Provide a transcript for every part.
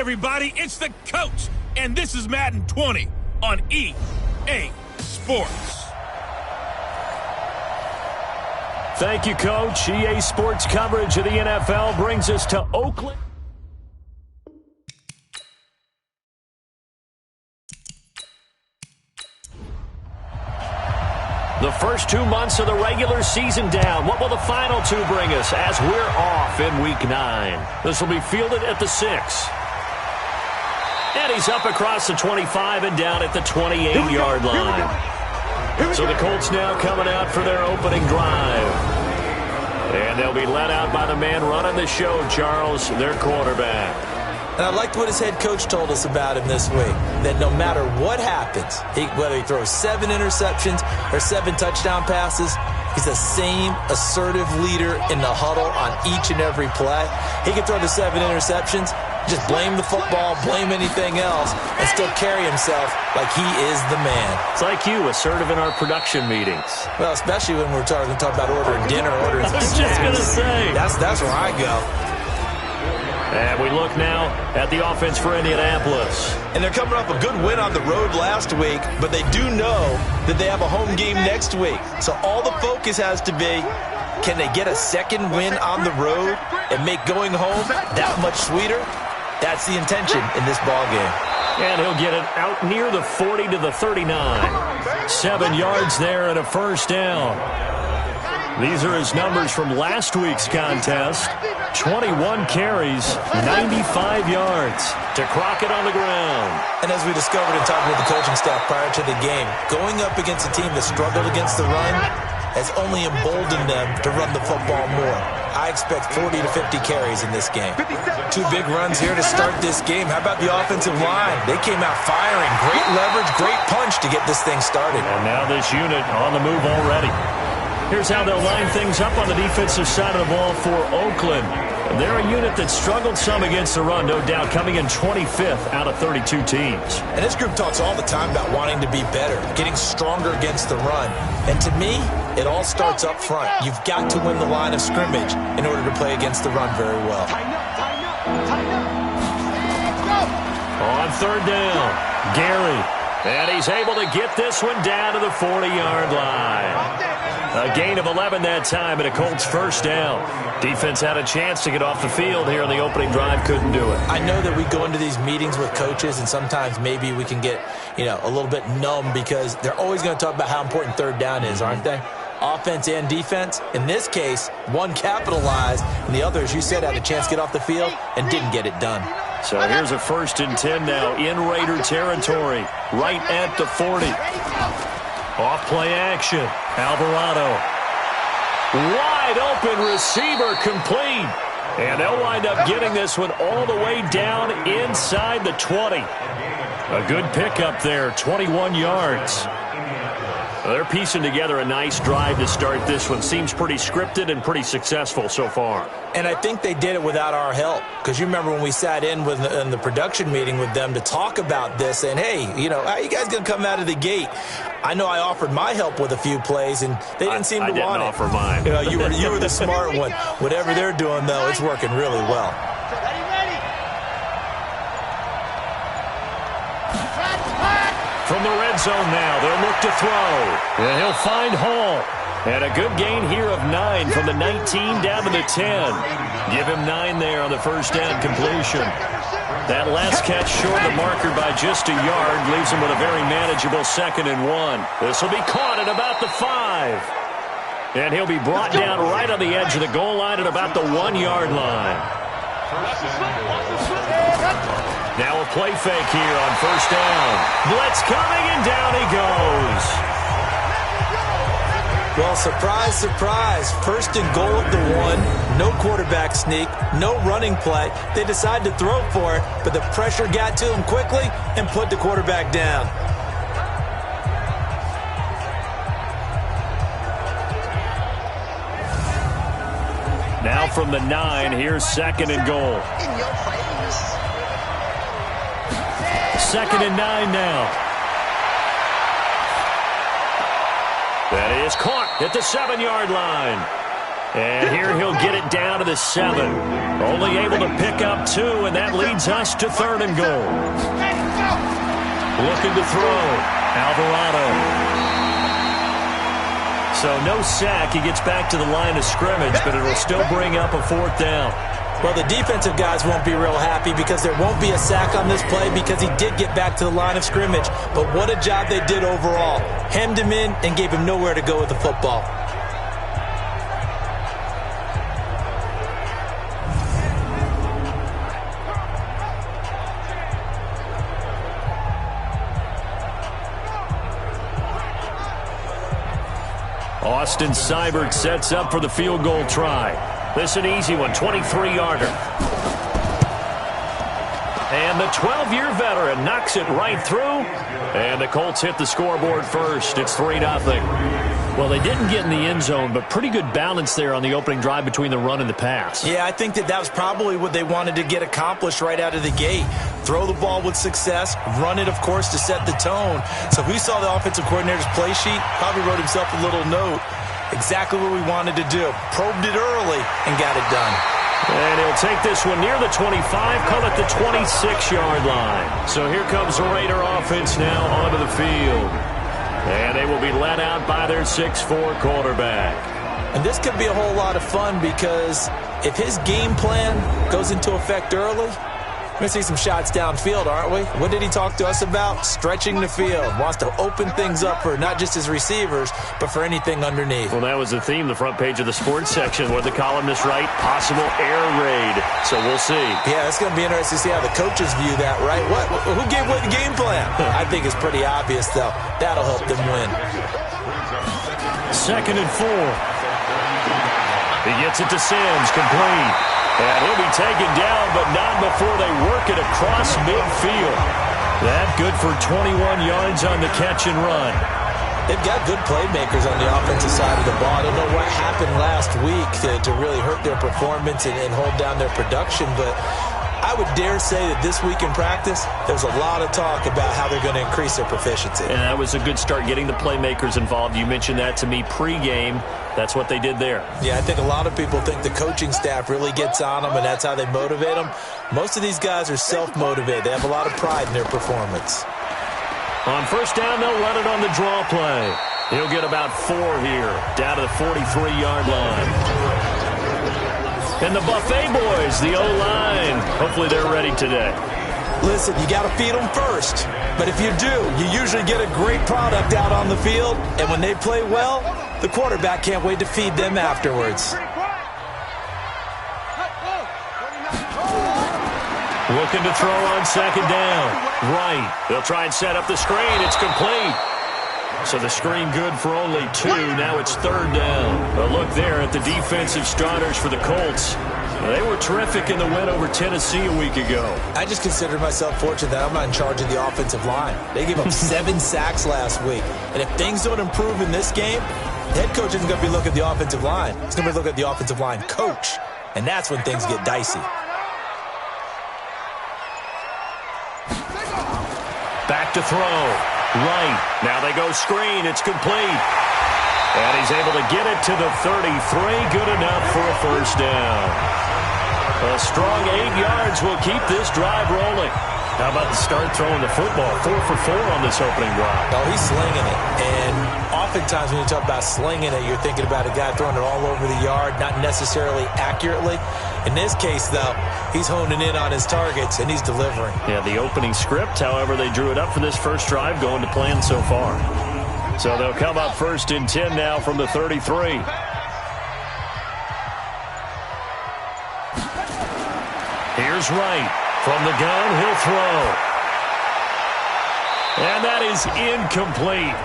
everybody, it's the Colts, and this is Madden 20 on EA Sports. Thank you, Coach. EA Sports coverage of the NFL brings us to Oakland. The first 2 months of the regular season down. What will the final two bring us as we're off in Week 9? This will be fielded at the 6. And he's up across the 25 and down at the 28-yard line. So the Colts now coming out for their opening drive. And they'll be led out by the man running the show, Charles, their quarterback. And I liked what his head coach told us about him this week, that no matter what happens, whether he throws 7 interceptions or 7 touchdown passes, he's the same assertive leader in the huddle on each and every play. He can throw the 7 interceptions, just blame the football, blame anything else, and still carry himself like he is the man. It's like you, assertive in our production meetings. Well, especially when we're talking about ordering dinner, ordering some snacks. I was just going to say. That's where I go. And we look now at the offense for Indianapolis. And they're coming off a good win on the road last week, but they do know that they have a home game next week. So all the focus has to be, can they get a second win on the road and make going home that much sweeter? That's the intention in this ballgame. And he'll get it out near the 40 to the 39. 7 yards there and a first down. These are his numbers from last week's contest. 21 carries, 95 yards to Crockett on the ground. And as we discovered in talking with the coaching staff prior to the game, going up against a team that struggled against the run has only emboldened them to run the football more. I expect 40 to 50 carries in this game. 2 big runs here to start this game. How about the offensive line? They came out firing. Great leverage, great punch to get this thing started. And now this unit on the move already. Here's how they'll line things up on the defensive side of the ball for Oakland. They're a unit that struggled some against the run, no doubt, coming in 25th out of 32 teams. And this group talks all the time about wanting to be better, getting stronger against the run. And to me, it all starts up front. You've got to win the line of scrimmage in order to play against the run very well. On third down, Gary. And he's able to get this one down to the 40-yard line. A gain of 11 that time and a Colts first down. Defense had a chance to get off the field here on the opening drive, couldn't do it. I know that we go into these meetings with coaches and sometimes maybe we can get, a little bit numb because they're always going to talk about how important third down is, aren't they? Offense and defense. In this case, one capitalized and the other, as you said, had a chance to get off the field and didn't get it done. So here's a 1st and 10 now in Raider territory, right at the 40. Off play action. Alvarado. Wide open receiver complete. And they'll wind up getting this one all the way down inside the 20. A good pickup there, 21 yards. They're piecing together a nice drive to start this one. Seems pretty scripted and pretty successful so far. And I think they did it without our help. Because you remember when we sat in the production meeting with them to talk about this and, hey, how are you guys going to come out of the gate? I know I offered my help with a few plays, and they didn't seem to want it. I didn't offer mine. You were the smart one. Whatever they're doing, though, it's working really well. From the red zone now, they'll look to throw. And he'll find Hall. And a good gain here of 9 from the 19 down to the 10. Give him 9 there on the first down completion. That last catch short the marker by just a yard leaves him with a very manageable 2nd and 1. This will be caught at about the 5. And he'll be brought down right on the edge of the goal line at about the 1-yard line. Now a play fake here on first down. Blitz coming, and down he goes. Well, surprise, surprise. 1st and goal at the 1. No quarterback sneak. No running play. They decide to throw for it, but the pressure got to him quickly and put the quarterback down. Now from the 9, here's 2nd and goal. 2nd and 9 now. That is caught at the 7-yard line. And here he'll get it down to the 7. Only able to pick up 2, and that leads us to 3rd and goal. Looking to throw. Alvarado. So no sack. He gets back to the line of scrimmage, but it'll still bring up a 4th down. Well, the defensive guys won't be real happy because there won't be a sack on this play because he did get back to the line of scrimmage. But what a job they did overall. Hemmed him in and gave him nowhere to go with the football. Austin Seibert sets up for the field goal try. This is an easy one, 23-yarder. And the 12-year veteran knocks it right through. And the Colts hit the scoreboard first. It's 3-0. Well, they didn't get in the end zone, but pretty good balance there on the opening drive between the run and the pass. Yeah, I think that was probably what they wanted to get accomplished right out of the gate. Throw the ball with success, run it, of course, to set the tone. So if we saw the offensive coordinator's play sheet, probably wrote himself a little note. Exactly what we wanted to do. Probed it early and got it done. And he'll take this one near the 25, call it the 26-yard line. So here comes the Raider offense now onto the field. And they will be led out by their 6'4" quarterback. And this could be a whole lot of fun because if his game plan goes into effect early, we're going to see some shots downfield, aren't we? What did he talk to us about? Stretching the field. Wants to open things up for not just his receivers, but for anything underneath. Well, that was the theme, the front page of the sports section, where the columnists write, possible air raid. So we'll see. Yeah, it's going to be interesting to see how the coaches view that, right? Who gave away the game plan? I think it's pretty obvious, though. That'll help them win. 2nd and 4. He gets it to Sims, complete. And he'll be taken down, but not before they work it across midfield. That good for 21 yards on the catch and run. They've got good playmakers on the offensive side of the ball. I don't know what happened last week to really hurt their performance and hold down their production, but I would dare say that this week in practice, there's a lot of talk about how they're going to increase their proficiency. And that was a good start, getting the playmakers involved. You mentioned that to me pregame. That's what they did there. Yeah, I think a lot of people think the coaching staff really gets on them, and that's how they motivate them. Most of these guys are self-motivated. They have a lot of pride in their performance. On 1st down, they'll run it on the draw play. He'll get about 4 here, down to the 43-yard line. And the Buffet boys, the O-line, hopefully they're ready today. Listen, you got to feed them first. But if you do, you usually get a great product out on the field. And when they play well, the quarterback can't wait to feed them afterwards. Looking to throw on 2nd down. Right. They'll try and set up the screen. It's complete. So the screen good for only 2. Now it's 3rd down. A look there at the defensive starters for the Colts. They were terrific in the win over Tennessee a week ago. I just consider myself fortunate that I'm not in charge of the offensive line. They gave up 7 sacks last week. And if things don't improve in this game, the head coach isn't going to be looking at the offensive line. He's going to be looking at the offensive line coach. And that's when things get dicey. Back to throw. Right. Now they go screen. It's complete. And he's able to get it to the 33. Good enough for a 1st down. A strong 8 yards will keep this drive rolling. How about the start throwing the football? 4 for 4 on this opening drive. Oh, he's slinging it. And oftentimes when you talk about slinging it, you're thinking about a guy throwing it all over the yard, not necessarily accurately. In this case, though, he's honing in on his targets, and he's delivering. Yeah, the opening script, however, they drew it up for this first drive, going to plan so far. So they'll come up 1st and 10 now from the 33. Here's Wright. From the gun, he'll throw. And that is incomplete.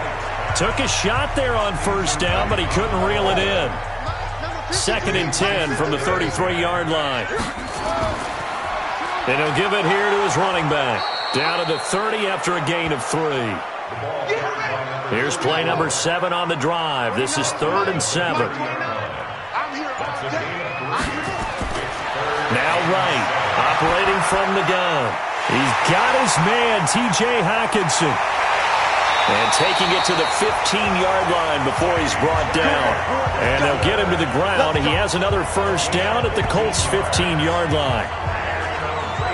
Took a shot there on 1st down, but he couldn't reel it in. 2nd and 10 from the 33-yard line. And he'll give it here to his running back. Down to the 30 after a gain of 3. Here's play number 7 on the drive. This is 3rd and 7. Now Wright, operating from the gun. He's got his man, T.J. Hockenson. And taking it to the 15-yard line before he's brought down. And they'll get him to the ground. He has another first down at the Colts' 15-yard line.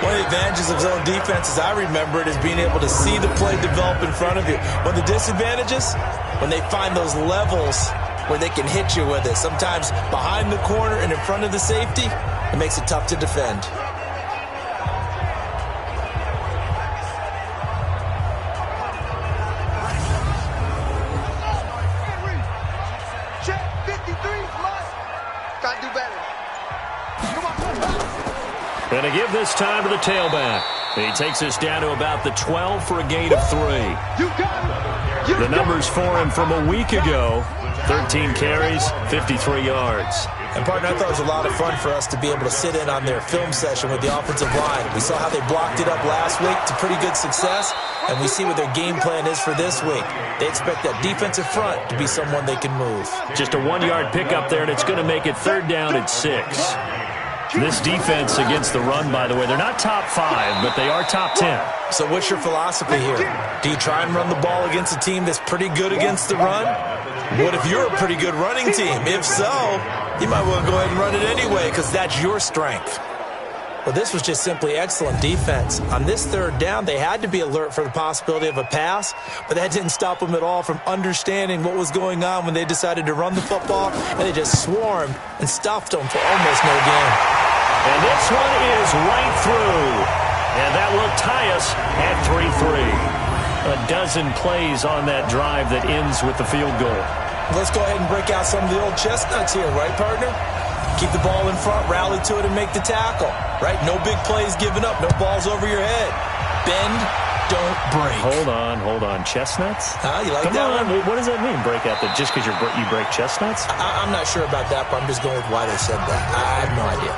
One of the advantages of zone defense, as I remember it, is being able to see the play develop in front of you. One of the disadvantages, when they find those levels where they can hit you with it, sometimes behind the corner and in front of the safety, it makes it tough to defend. Going to give this time to the tailback. He takes us down to about the 12 for a gain of 3. The numbers for him from a week ago, 13 carries, 53 yards. And, partner, I thought it was a lot of fun for us to be able to sit in on their film session with the offensive line. We saw how they blocked it up last week to pretty good success, and we see what their game plan is for this week. They expect that defensive front to be someone they can move. Just a 1-yard pickup there, and it's going to make it 3rd down at 6. This defense against the run, by the way, they're not top 5, but they are top 10. So what's your philosophy here? Do you try and run the ball against a team that's pretty good against the run? What if you're a pretty good running team? If so, you might want to go ahead and run it anyway because that's your strength. Well, this was just simply excellent defense. On this 3rd down, they had to be alert for the possibility of a pass, but that didn't stop them at all from understanding what was going on when they decided to run the football, and they just swarmed and stuffed them for almost no gain. And this one is right through, and that will tie us at 3-3. A dozen plays on that drive that ends with the field goal. Let's go ahead and break out some of the old chestnuts here, right, partner? Keep the ball in front, rally to it, and make the tackle, right? No big plays given up, no balls over your head. Bend, don't break. Hold on. Chestnuts? You like Come that on. one? What does that mean, break out? Just because you break chestnuts? I'm not sure about that, but I'm just going with why they said that. I have no idea.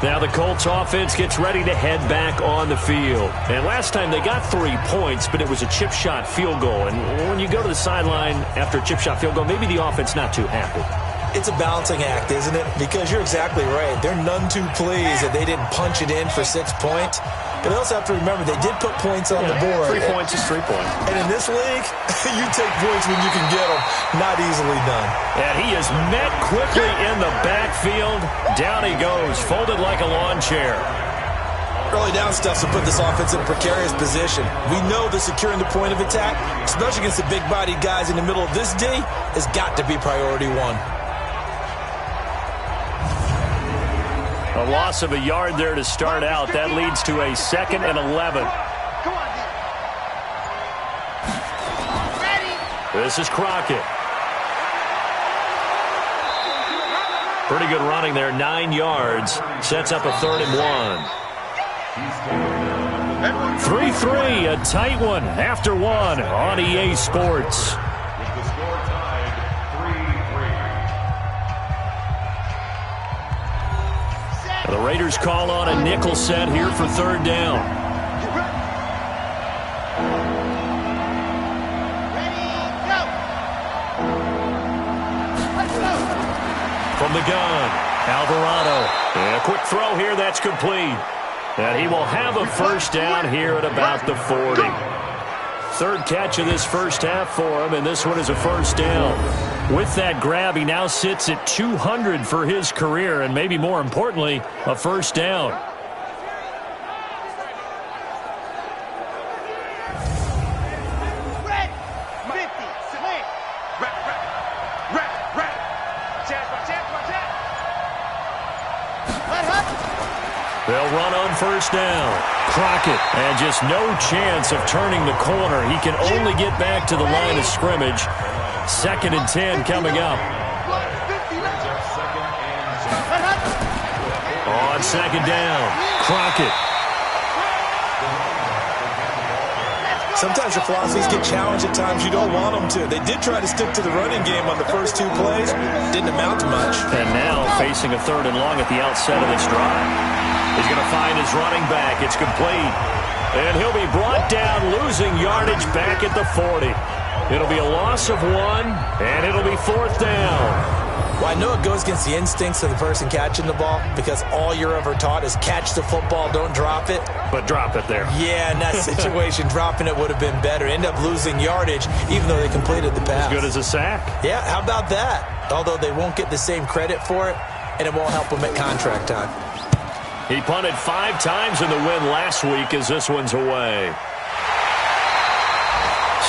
Now the Colts offense gets ready to head back on the field. And last time they got 3 points, but it was a chip shot field goal. And when you go to the sideline after a chip shot field goal, maybe the offense not too happy. It's a balancing act, isn't it? Because you're exactly right. They're none too pleased that they didn't punch it in for 6 points. But they also have to remember they did put points on the board. 3 points is 3 points. And in this league, you take points when you can get them. Not easily done. And he is met quickly in the backfield. Down he goes, folded like a lawn chair. Early down stuff to put this offense in a precarious position. We know that securing the point of attack, especially against the big-bodied guys in the middle of this D, has got to be priority 1. A loss of a yard there to start out. That leads to a 2nd and 11. This is Crockett. Pretty good running there, 9 yards. Sets up a 3rd and 1. 3-3, a tight one after 1 on EA Sports. The Raiders call on a nickel set here for 3rd down. From the gun, Alvarado. And a quick throw here, that's complete. And he will have a first down here at about the 40. 3rd catch of this first half for him, and this one is a first down. With that grab, he now sits at 200 for his career, and maybe more importantly, a first down. They'll run on first down. Crockett, and just no chance of turning the corner. He can only get back to the line of scrimmage. 2nd and 10 coming up. On 2nd down, Crockett. Sometimes your philosophies get challenged at times you don't want them to. They did try to stick to the running game on the first 2 plays. Didn't amount to much. And now facing a 3rd and long at the outset of this drive. He's going to find his running back. It's complete. And he'll be brought down, losing yardage back at the 40. It'll be a loss of 1, and it'll be 4th down. Well, I know it goes against the instincts of the person catching the ball because all you're ever taught is catch the football, don't drop it. But drop it there. Yeah, in that situation, dropping it would have been better. End up losing yardage even though they completed the pass. As good as a sack. Yeah, how about that? Although they won't get the same credit for it, and it won't help them at contract time. He punted 5 times in the win last week as this one's away.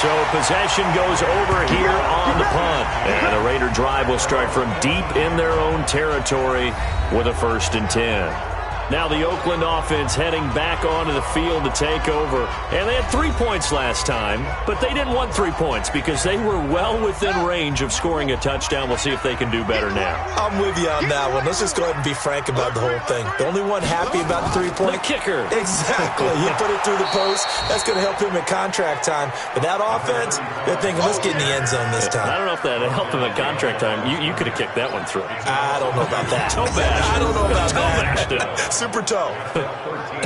So possession goes over here on the punt. And the Raider drive will start from deep in their own territory with a 1st and 10. Now the Oakland offense heading back onto the field to take over. And they had 3 points last time, but they didn't want 3 points because they were well within range of scoring a touchdown. We'll see if they can do better now. I'm with you on that one. Let's just go ahead and be frank about the whole thing. The only one happy about the 3-point? The kicker. Exactly. He put it through the post. That's going to help him at contract time. But that offense, they're thinking, let's get in the end zone this time. I don't know if that helped him at contract time. You could have kicked that one through. I don't know about that. Toe bashed. I don't know about Toe that. bashed it. Super toe.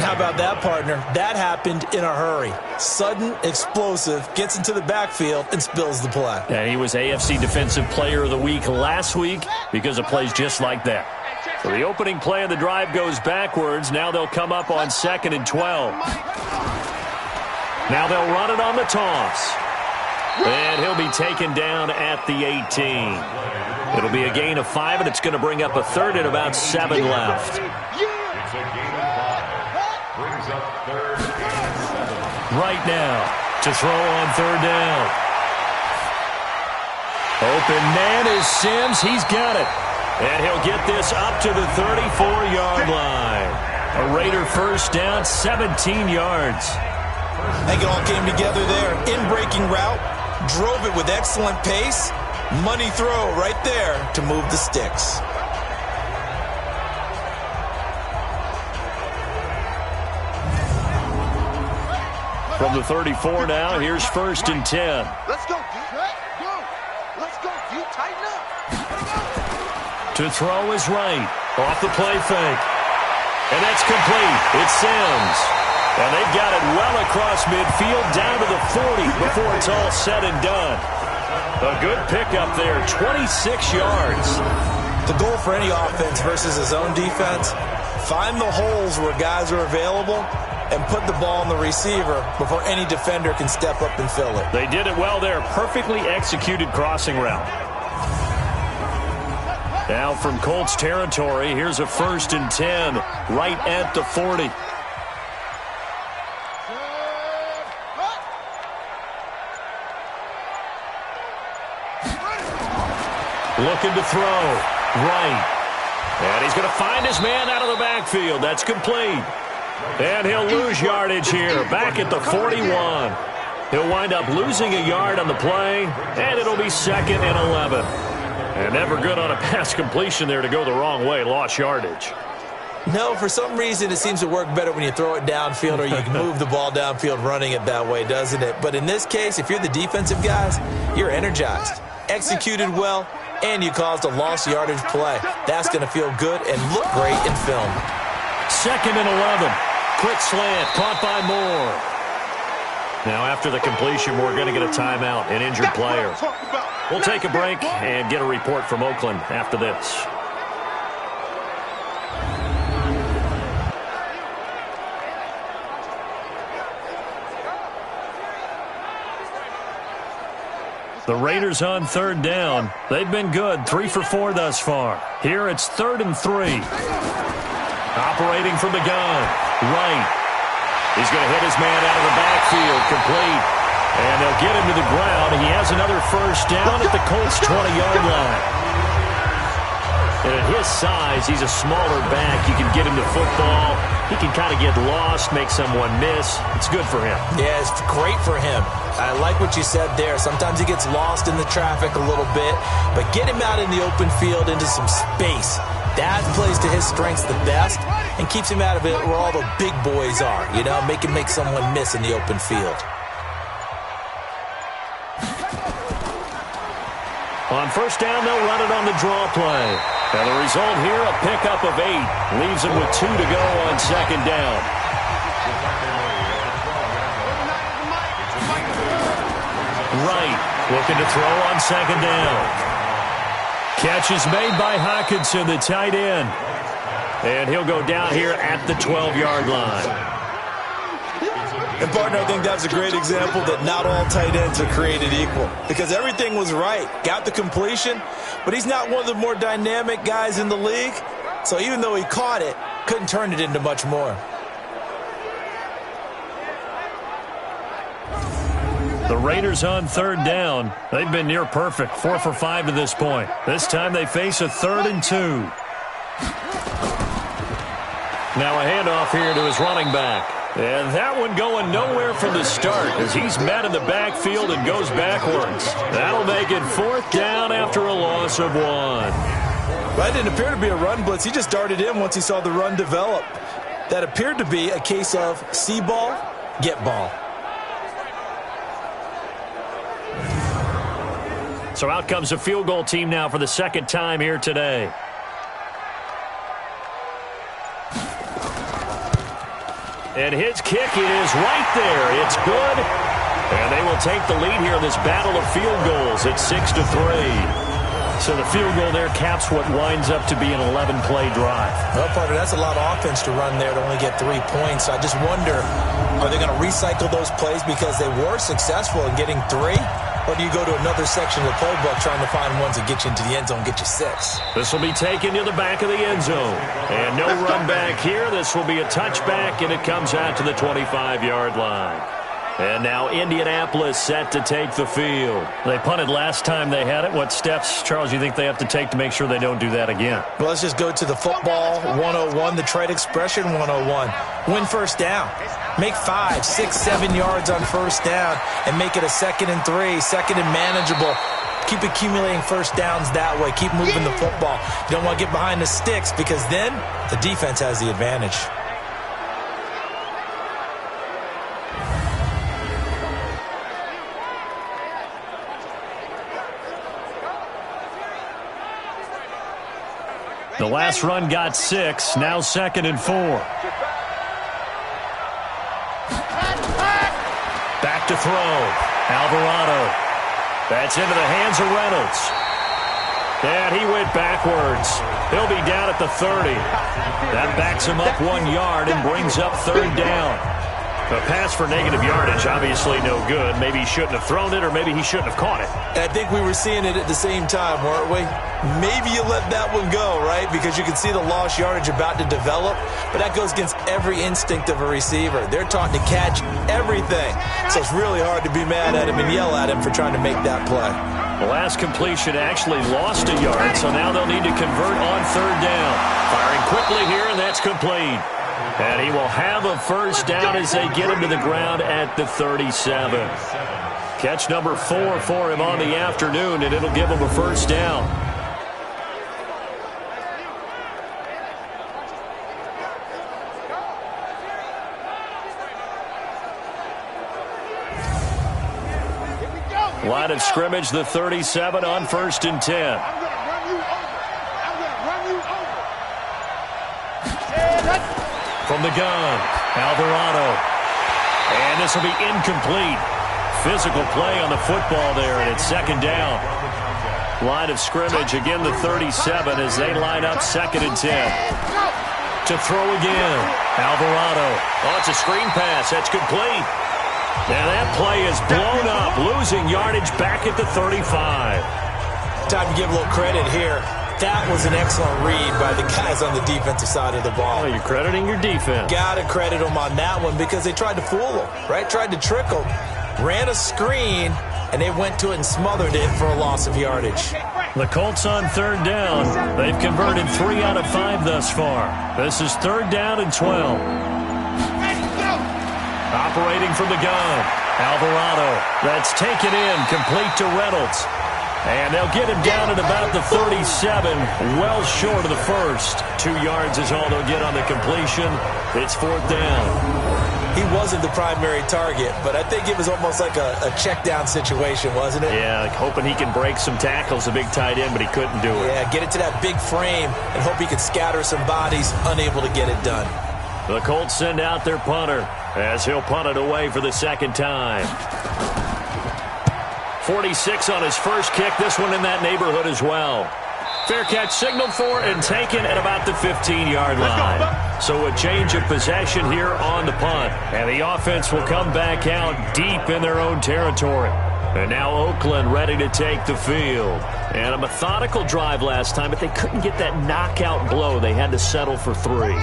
How about that, partner? That happened in a hurry. Sudden, explosive, gets into the backfield and spills the play. And he was AFC Defensive Player of the Week last week because of plays just like that. So the opening play of the drive goes backwards. Now they'll come up on 2nd and 12. Now they'll run it on the toss. And he'll be taken down at the 18. It'll be a gain of 5, and it's going to bring up a 3rd and about 7 left. Right now to throw on 3rd down. Open man is Sims. He's got it. And he'll get this up to the 34-yard line. A Raider 1st down, 17 yards. I think it all came together there. In-breaking route, drove it with excellent pace. Money throw right there to move the sticks. From the 34 now, here's 1st and 10. Let's go, D. Let's go, D. Tighten up. To throw is right. Off the play fake. And that's complete. It's Sims. And they've got it well across midfield down to the 40 before it's all said and done. A good pickup there, 26 yards. The goal for any offense versus his own defense, find the holes where guys are available and put the ball on the receiver before any defender can step up and fill it. They did it well there. Perfectly executed crossing route. Now from Colts territory, here's a 1st and 10 right at the 40. Looking to throw. Right. And he's going to find his man out of the backfield. That's complete. And he'll lose yardage here, back at the 41. He'll wind up losing a yard on the play, and it'll be 2nd and 11. And never good on a pass completion there to go the wrong way, lost yardage. No, for some reason it seems to work better when you throw it downfield or you can move the ball downfield running it that way, doesn't it? But in this case, if you're the defensive guys, you're energized, executed well, and you caused a lost yardage play. That's going to feel good and look great in film. 2nd and 11. Quick slant, caught by Moore. Now after the completion, we're going to get a timeout, an injured player. We'll take a break and get a report from Oakland after this. The Raiders on 3rd down. They've been good, 3 for 4 thus far. Here it's 3rd and 3. Operating from the gun. Right. He's going to hit his man out of the backfield. Complete. And they'll get him to the ground. He has another 1st down at the Colts 20-yard line. And at his size, he's a smaller back. You can get him to football. He can kind of get lost, make someone miss. It's good for him. Yeah, it's great for him. I like what you said there. Sometimes he gets lost in the traffic a little bit, but get him out in the open field into some space. That plays to his strengths the best and keeps him out of it where all the big boys are, you know, make him make someone miss in the open field. On 1st down, they'll run it on the draw play. And the result here, a pickup of 8. Leaves them with 2 to go on 2nd down. Right, looking to throw on 2nd down. Catch is made by Hockenson, the tight end. And he'll go down here at the 12-yard line. And, partner, I think that was a great example that not all tight ends are created equal because everything was right. Got the completion, but he's not one of the more dynamic guys in the league. So even though he caught it, couldn't turn it into much more. The Raiders on third down. They've been near perfect, 4 for 5 to this point. This time they face a 3rd and 2. Now a handoff here to his running back. And that one going nowhere from the start as he's met in the backfield and goes backwards. That'll make it 4th down after a loss of 1. That didn't appear to be a run blitz. He just darted in once he saw the run develop. That appeared to be a case of see ball, get ball. So out comes a field goal team now for the 2nd time here today. And his kick is right there. It's good. And they will take the lead here in this battle of field goals at 6-3. So the field goal there caps what winds up to be an 11-play drive. Well, partner, that's a lot of offense to run there to only get 3 points. I just wonder, are they going to recycle those plays because they were successful in getting 3? Or do you go to another section of the playbook trying to find ones that get you into the end zone, get you 6? This will be taken to the back of the end zone. And no run back here. This will be a touchback, and it comes out to the 25-yard line. And now Indianapolis set to take the field. They punted last time they had it. What steps, Charles, you think they have to take to make sure they don't do that again? Well, let's just go to the football 101, the trade expression 101. Win first down. Make 5, 6, 7 yards on first down and make it a 2nd and 3, 2nd and manageable. Keep accumulating first downs that way. Keep moving the football. You don't want to get behind the sticks because then the defense has the advantage. The last run got 6, now 2nd and 4. Back to throw. Alvarado. That's into the hands of Reynolds. And he went backwards. He'll be down at the 30. That backs him up 1 yard and brings up 3rd down. A pass for negative yardage, obviously no good. Maybe he shouldn't have thrown it, or maybe he shouldn't have caught it. I think we were seeing it at the same time, weren't we? Maybe you let that one go, right? Because you can see the lost yardage about to develop. But that goes against every instinct of a receiver. They're taught to catch everything. So it's really hard to be mad at him and yell at him for trying to make that play. The last completion actually lost a yard, so now they'll need to convert on 3rd down. Firing quickly here, and that's complete. And he will have a first down as they get him to the ground at the 37. Catch number 4 for him on the afternoon, and it'll give him a first down. Line of scrimmage, the 37 on 1st and 10. From the gun, Alvarado. And this will be incomplete. Physical play on the football there, and it's 2nd down. Line of scrimmage, again the 37 as they line up 2nd and 10. To throw again, Alvarado. Oh, it's a screen pass. That's complete. And that play is blown up, losing yardage back at the 35. Time to give a little credit here. That was an excellent read by the guys on the defensive side of the ball. Oh, you're crediting your defense. Got to credit them on that one because they tried to fool them, right? Tried to trick them. Ran a screen, and they went to it and smothered it for a loss of yardage. The Colts on 3rd down. They've converted 3 out of 5 thus far. This is 3rd down and 12. Operating from the gun, Alvarado. That's taken in, complete to Reynolds. And they'll get him down at about the 37, well short of the first. 2 yards is all they'll get on the completion. It's 4th down. He wasn't the primary target, but I think it was almost like a check down situation, wasn't it? Yeah, like hoping he can break some tackles, a big tight end, but he couldn't do it. Yeah, get it to that big frame and hope he could scatter some bodies, unable to get it done. The Colts send out their punter as he'll punt it away for the 2nd time. 46 on his first kick, this one in that neighborhood as well. Fair catch signaled for and taken at about the 15-yard line. So a change of possession here on the punt. And the offense will come back out deep in their own territory. And now Oakland ready to take the field. And a methodical drive last time, but they couldn't get that knockout blow. They had to settle for 3.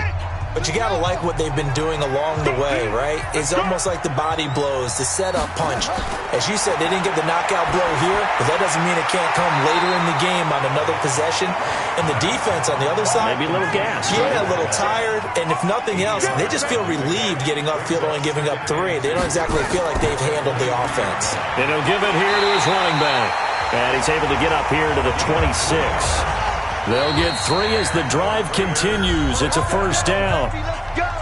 But you got to like what they've been doing along the way, right? It's almost like the body blows, the setup punch. As you said, they didn't get the knockout blow here, but that doesn't mean it can't come later in the game on another possession. And the defense on the other side, maybe a little gassed. Yeah, a little tired. And if nothing else, they just feel relieved getting upfield, only giving up 3. They don't exactly feel like they've handled the offense. And he'll give it here to his running back. And he's able to get up here to the 26. They'll get 3 as the drive continues. It's a first down.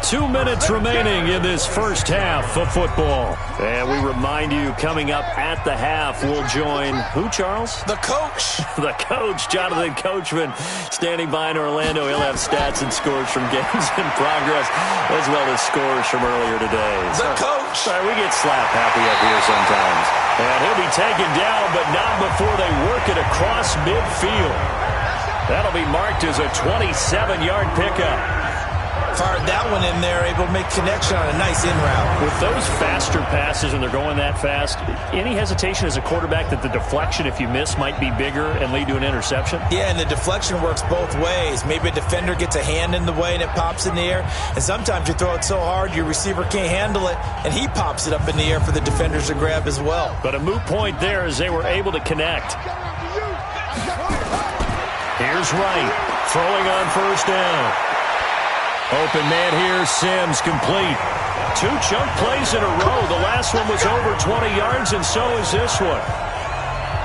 2 minutes remaining in this first half of football. And we remind you, coming up at the half, we'll join who, Charles? The coach. The coach, Jonathan Coachman, standing by in Orlando. He'll have stats and scores from games in progress, as well as scores from earlier today. The coach. Sorry, we get slap happy up here sometimes. And he'll be taken down, but not before they work it across midfield. That'll be marked as a 27-yard pickup. Fired that one in there, able to make connection on a nice in route. With those faster passes, and they're going that fast, any hesitation as a quarterback that the deflection, if you miss, might be bigger and lead to an interception? Yeah, and the deflection works both ways. Maybe a defender gets a hand in the way and it pops in the air. And sometimes you throw it so hard your receiver can't handle it, and he pops it up in the air for the defenders to grab as well. But a moot point there as they were able to connect. Here's Wright, throwing on first down. Open man here, Sims, complete. 2 chunk plays in a row. The last one was over 20 yards, and so is this one.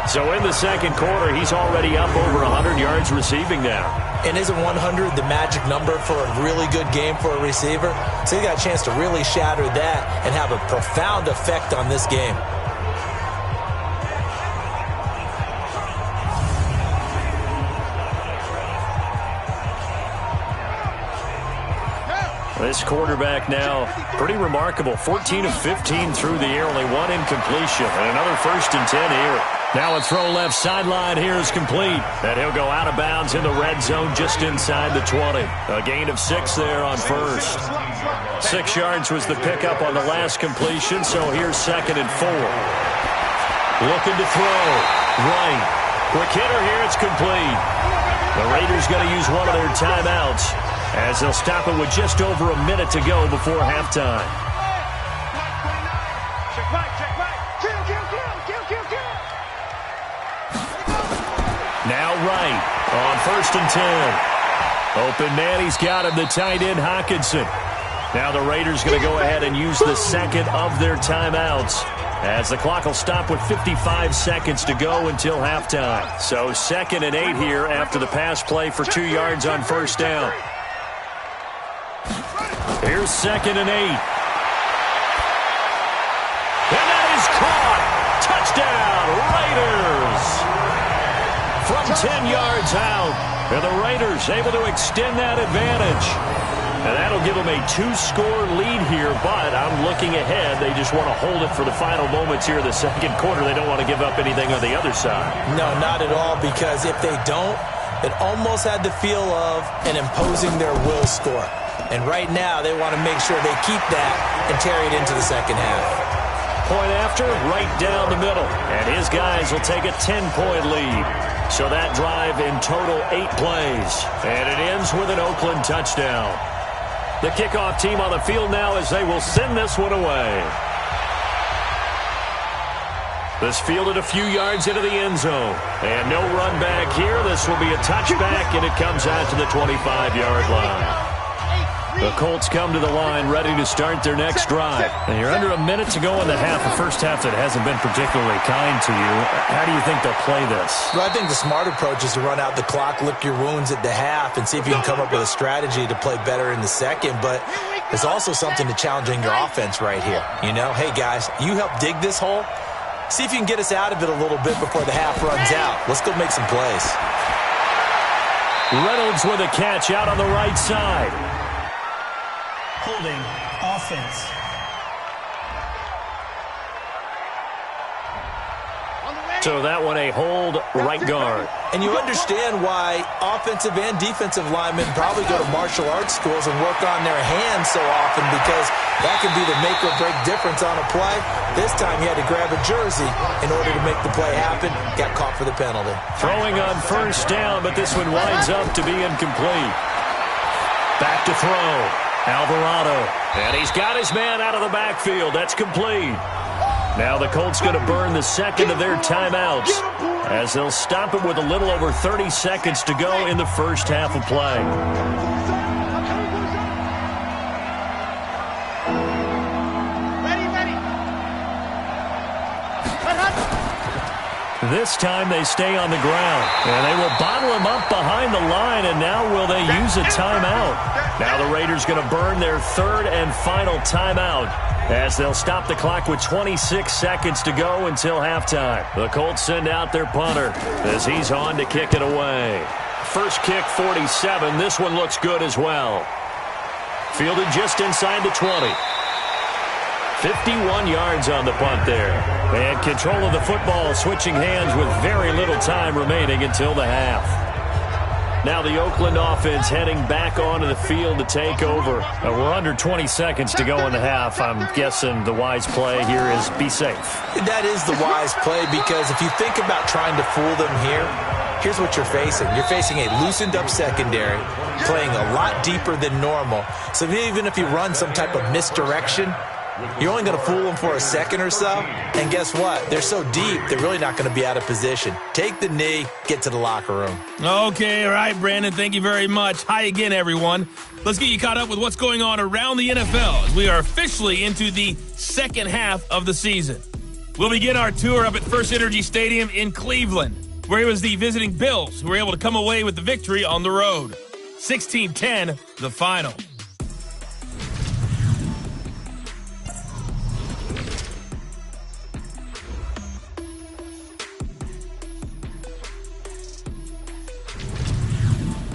So in the second quarter, he's already up over 100 yards receiving now. And isn't 100 the magic number for a really good game for a receiver? So he got a chance to really shatter that and have a profound effect on this game. This quarterback now, pretty remarkable. 14 of 15 through the air, only 1 incompletion. And another 1st and 10 here. Now a throw left sideline here is complete. And he'll go out of bounds in the red zone just inside the 20. A gain of 6 there on first. 6 yards was the pickup on the last completion, so here's 2nd and 4. Looking to throw. Right. Quick hitter here, it's complete. The Raiders going to use one of their timeouts, as they'll stop it with just over a minute to go before halftime. Now Wright on 1st and 10. Open man, he's got him, the tight end Hockenson. Now the Raiders going to go ahead and use the second of their timeouts, as the clock will stop with 55 seconds to go until halftime. So 2nd and 8 here after the pass play for 2 yards on first down. Here's 2nd and 8. And that is caught. Touchdown, Raiders. From 10 yards out. And the Raiders able to extend that advantage. And that'll give them a 2-score lead here, but I'm looking ahead. They just want to hold it for the final moments here in the second quarter. They don't want to give up anything on the other side. No, not at all, because if they don't, it almost had the feel of an imposing their will score. And right now, they want to make sure they keep that and carry it into the second half. Point after, right down the middle. And his guys will take a 10-point lead. So that drive in total 8 plays. And it ends with an Oakland touchdown. The kickoff team on the field now as they will send this one away. This fielded a few yards into the end zone. And no run back here. This will be a touchback, and it comes out to the 25-yard line. The Colts come to the line ready to start their next drive. And you're under a minute to go in the half, a first half that hasn't been particularly kind to you. How do you think they'll play this? Well, I think the smart approach is to run out the clock, lick your wounds at the half, and see if you can come up with a strategy to play better in the second. But there's also something to challenging your offense right here. You know, hey, guys, you help dig this hole. See if you can get us out of it a little bit before the half runs out. Let's go make some plays. Reynolds with a catch out on the right side. Holding offense. So that one a hold, right guard. And you understand why offensive and defensive linemen probably go to martial arts schools and work on their hands so often, because that can be the make or break difference on a play. This time he had to grab a jersey in order to make the play happen. Got caught for the penalty. Throwing on first down, but this one winds up to be incomplete. Back to throw. Alvarado. And he's got his man out of the backfield. That's complete. Now the Colts going to burn the second of their timeouts, as they'll stop it with a little over 30 seconds to go in the first half of play. This time they stay on the ground, and they will bottle him up behind the line, and now will they use a timeout? Now the Raiders going to burn their third and final timeout, as they'll stop the clock with 26 seconds to go until halftime. The Colts send out their punter as he's on to kick it away. First kick, 47. This one looks good as well. Fielded just inside the 20. 51 yards on the punt there. And control of the football switching hands with very little time remaining until the half. Now the Oakland offense heading back onto the field to take over. We're under 20 seconds to go in the half. I'm guessing the wise play here is be safe. That is the wise play, because if you think about trying to fool them here, here's what you're facing. You're facing a loosened up secondary, playing a lot deeper than normal. So even if you run some type of misdirection, you're only going to fool them for a second or so. And guess what? They're so deep, they're really not going to be out of position. Take the knee, get to the locker room. Okay, all right, Brandon. Thank you very much. Hi again, everyone. Let's get you caught up with what's going on around the NFL as we are officially into the second half of the season. We'll begin our tour up at First Energy Stadium in Cleveland, where it was the visiting Bills who were able to come away with the victory on the road. 16-10, the final.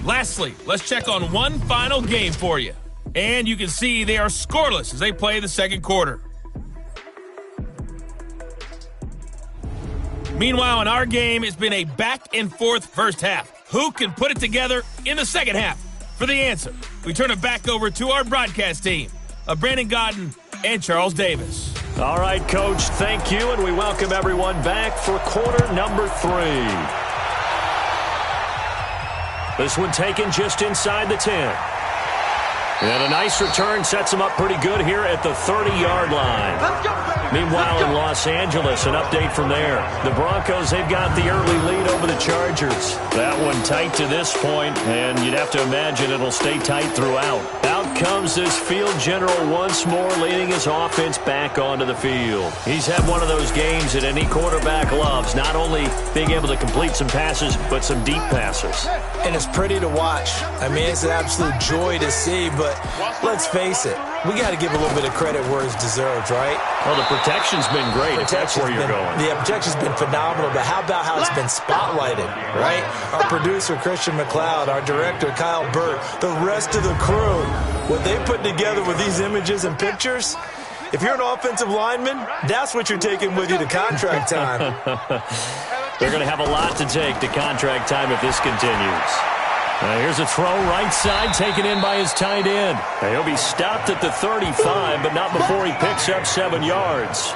Lastly, let's check on one final game for you. And you can see they are scoreless as they play the second quarter. Meanwhile, in our game, it's been a back-and-forth first half. Who can put it together in the second half? For the answer, we turn it back over to our broadcast team of Brandon Godden and Charles Davis. All right, Coach, thank you, and we welcome everyone back for quarter number 3. This one taken just inside the 10. And a nice return sets them up pretty good here at the 30-yard line. Meanwhile, in Los Angeles, an update from there. The Broncos, they've got the early lead over the Chargers. That one tight to this point, and you'd have to imagine it'll stay tight throughout. Out comes this field general once more, leading his offense back onto the field. He's had one of those games that any quarterback loves, not only being able to complete some passes, but some deep passes. And it's pretty to watch. I mean, it's an absolute joy to see, but let's face it, we got to give a little bit of credit where it's deserved, right? Well, the protection's been great, if that's where you're going. The protection's been phenomenal, but how about how it's been spotlighted, right? Our producer, Christian McLeod, our director, Kyle Burt, the rest of the crew, what they put together with these images and pictures, if you're an offensive lineman, that's what you're taking with you to contract time. They're going to have a lot to take to contract time if this continues. Here's a throw right side taken in by his tight end. He'll be stopped at the 35, but not before he picks up 7 yards.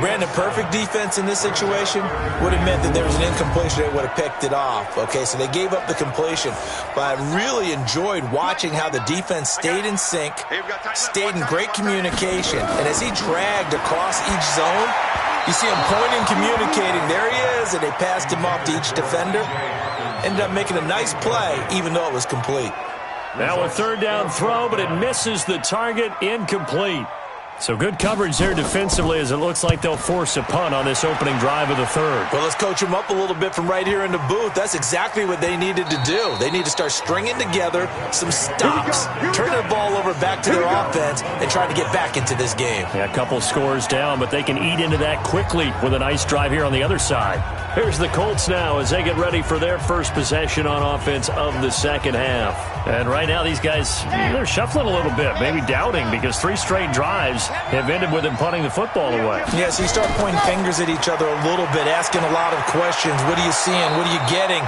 Brandon, perfect defense in this situation would have meant that there was an incompletion that would have picked it off. Okay, so they gave up the completion. But I really enjoyed watching how the defense stayed in sync, stayed in great communication. And as he dragged across each zone, you see him pointing, communicating. There he is, and they passed him off to each defender. Ended up making a nice play, even though it was complete. Now a third down throw, but it misses the target, incomplete. So good coverage there defensively, as it looks like they'll force a punt on this opening drive of the third. Well, let's coach them up a little bit from right here in the booth. That's exactly what they needed to do. They need to start stringing together some stops, turn the ball over back to their offense, and try to get back into this game. Yeah, a couple scores down, but they can eat into that quickly with a nice drive here on the other side. Here's the Colts now as they get ready for their first possession on offense of the second half. And right now these guys, they're shuffling a little bit, maybe doubting, because 3 straight drives have ended with him punting the football away. Yeah, so you start pointing fingers at each other a little bit, asking a lot of questions. What are you seeing? What are you getting?